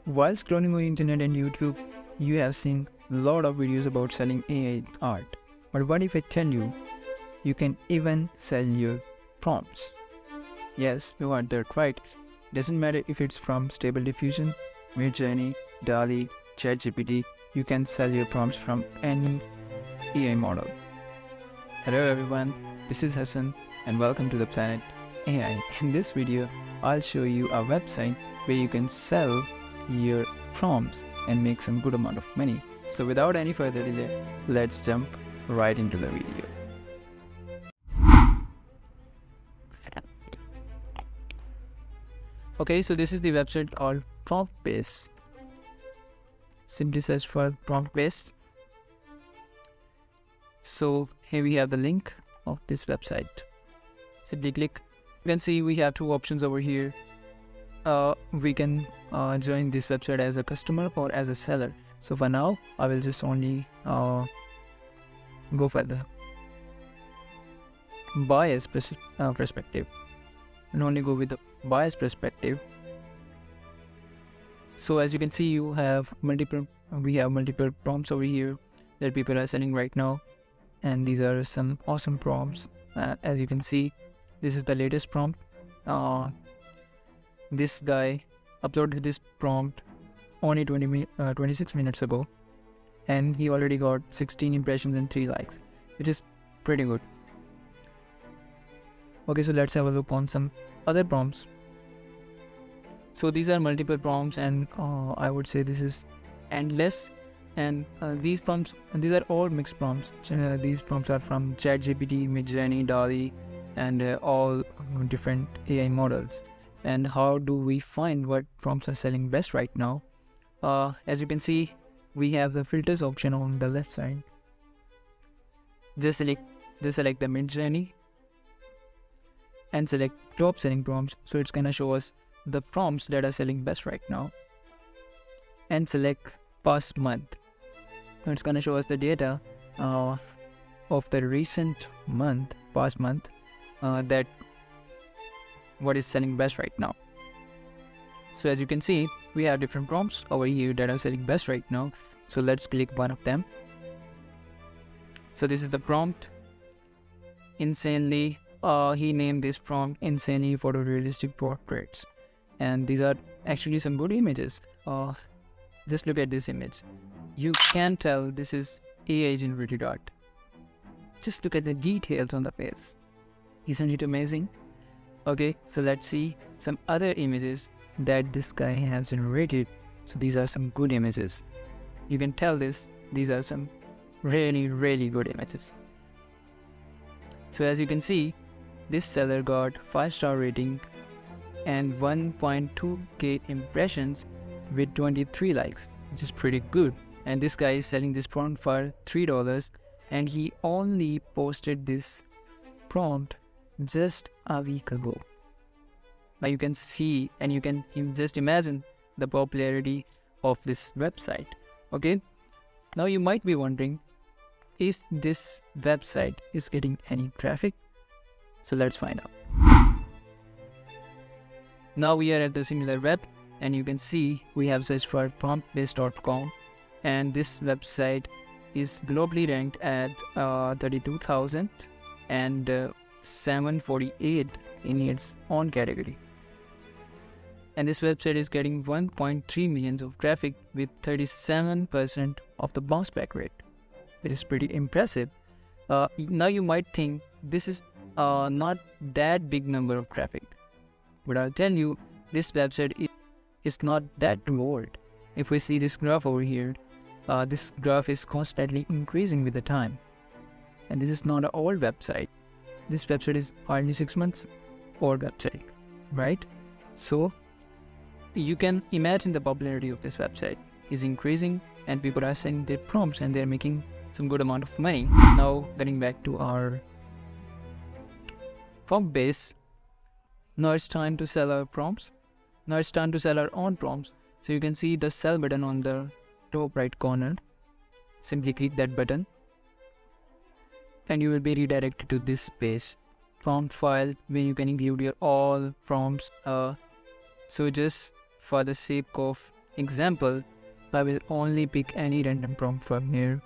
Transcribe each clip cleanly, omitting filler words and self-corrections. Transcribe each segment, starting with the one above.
While scrolling on internet and YouTube, you have seen a lot of videos about selling AI art. But what if I tell you, you can even sell your prompts? Yes, you are that right. Doesn't matter if it's from Stable Diffusion, Midjourney, DALL-E, ChatGPT, you can sell your prompts from any AI model. Hello everyone, this is Hassan and welcome to the Planet AI. In this video, I'll show you a website where you can sell your prompts and make some good amount of money. So without any further delay, let's jump right into the video. Okay, so this is the website called PromptBase. Simply search for PromptBase. So here we have the link of this website. Simply click. You can see we have two options over here. We can join this website as a customer or as a seller. So for now, I will just only go for the buyer's perspective and only go with the buyer's perspective. So as you can see, we have multiple prompts over here that people are selling right now, and these are some awesome prompts. As you can see, this is the latest prompt. This guy uploaded this prompt only 26 minutes ago, and he already got 16 impressions and 3 likes, which is pretty good. Okay, so let's have a look on some other prompts. So these are multiple prompts, and I would say this is endless. And these are all mixed prompts. These prompts are from ChatGPT, Midjourney, DALL-E, and all different AI models. And how do we find what prompts are selling best right now? As you can see, we have the filters option on the left side. Just select the Midjourney and select top selling prompts. So it's gonna show us the prompts that are selling best right now. And select past month. So it's gonna show us the data of the recent month, past month, that what is selling best right now. So as you can see, we have different prompts over here that are selling best right now. So let's click one of them. So this is the prompt. Insanely, he named this prompt Insanely Photorealistic Portraits. And these are actually some good images. Just look at this image. You can tell this is AI generated art. Just look at the details on the face. Isn't it amazing? Okay, so let's see some other images that this guy has generated. So these are some good images. You can tell these are some really good images. So as you can see, this seller got 5-star rating and 1.2k impressions with 23 likes, which is pretty good. And this guy is selling this prompt for $3, and he only posted this prompt just a week ago. Now you can see, and you can just imagine the popularity of this website. Okay, now you might be wondering if this website is getting any traffic. So let's find out. Now we are at the similar web, and you can see we have searched for promptbase.com, and this website is globally ranked at 32,000 and 748 in its own category. And this website is getting 1.3 million of traffic with 37% of the bounce back rate. It is pretty impressive. Now you might think this is not that big number of traffic, but I'll tell you, this website is not that old. If we see this graph over here, this graph is constantly increasing with the time. And this is not an old website. This website is hardly 6 months old website, right? So you can imagine the popularity of this website is increasing, and people are sending their prompts and they're making some good amount of money. Now getting back to our prompt base. Now it's time to sell our prompts. Now it's time to sell our own prompts. So you can see the sell button on the top right corner. Simply click that button and you will be redirected to this page, prompt file, where you can include your all prompts. So just for the sake of example, I will only pick any random prompt from here.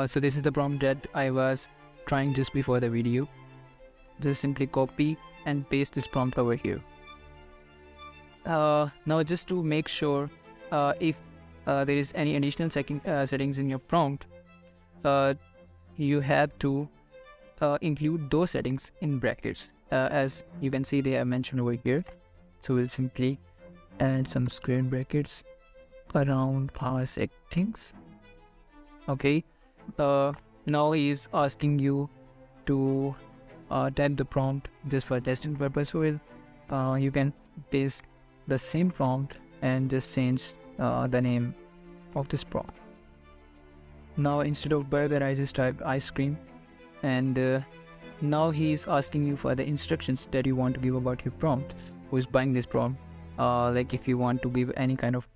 So this is the prompt that I was trying just before the video. Just simply copy and paste this prompt over here. Now just to make sure if there is any additional settings in your prompt, you have to include those settings in brackets. As you can see, they are mentioned over here. So we'll simply add some square brackets around our settings. Okay. Now he is asking you to type the prompt just for testing purpose. You can paste the same prompt and just change the name of this prompt. Now instead of burger, I just type ice cream, and now he is asking you for the instructions that you want to give about your prompt. Who is buying this prompt? Like if you want to give any kind of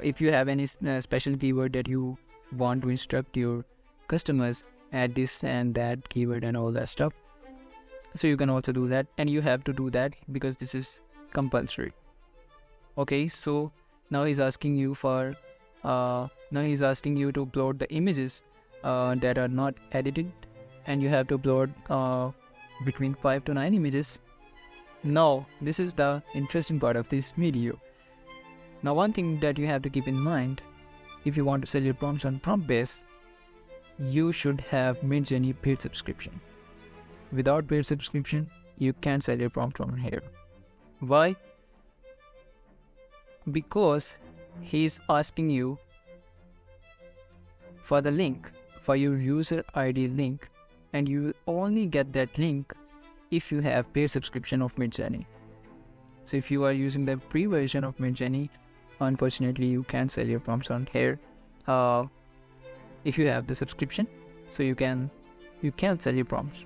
if you have any special keyword that you want to instruct your customers, add this and that keyword and all that stuff. So you can also do that, and you have to do that because this is compulsory. Okay, so now he's asking you for to upload the images that are not edited, and you have to upload between 5 to 9 images. Now this is the interesting part of this video. Now one thing that you have to keep in mind, if you want to sell your prompts on PromptBase, you should have Midjourney paid subscription. Without paid subscription, you can't sell your prompt from here. Why? Because he's asking you for the link, for your user ID link, and you only get that link if you have paid subscription of Midjourney. So if you are using the free version of Midjourney, unfortunately you can't sell your prompts on here. If you have the subscription, so you can sell your prompts.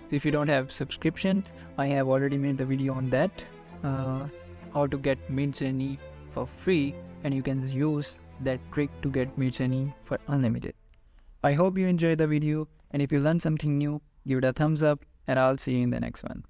If you don't have subscription, I have already made the video on that, how to get Midjourney for free, and you can use that trick to get Midjourney for unlimited. I hope you enjoyed the video, and if you learned something new, give it a thumbs up, and I'll see you in the next one.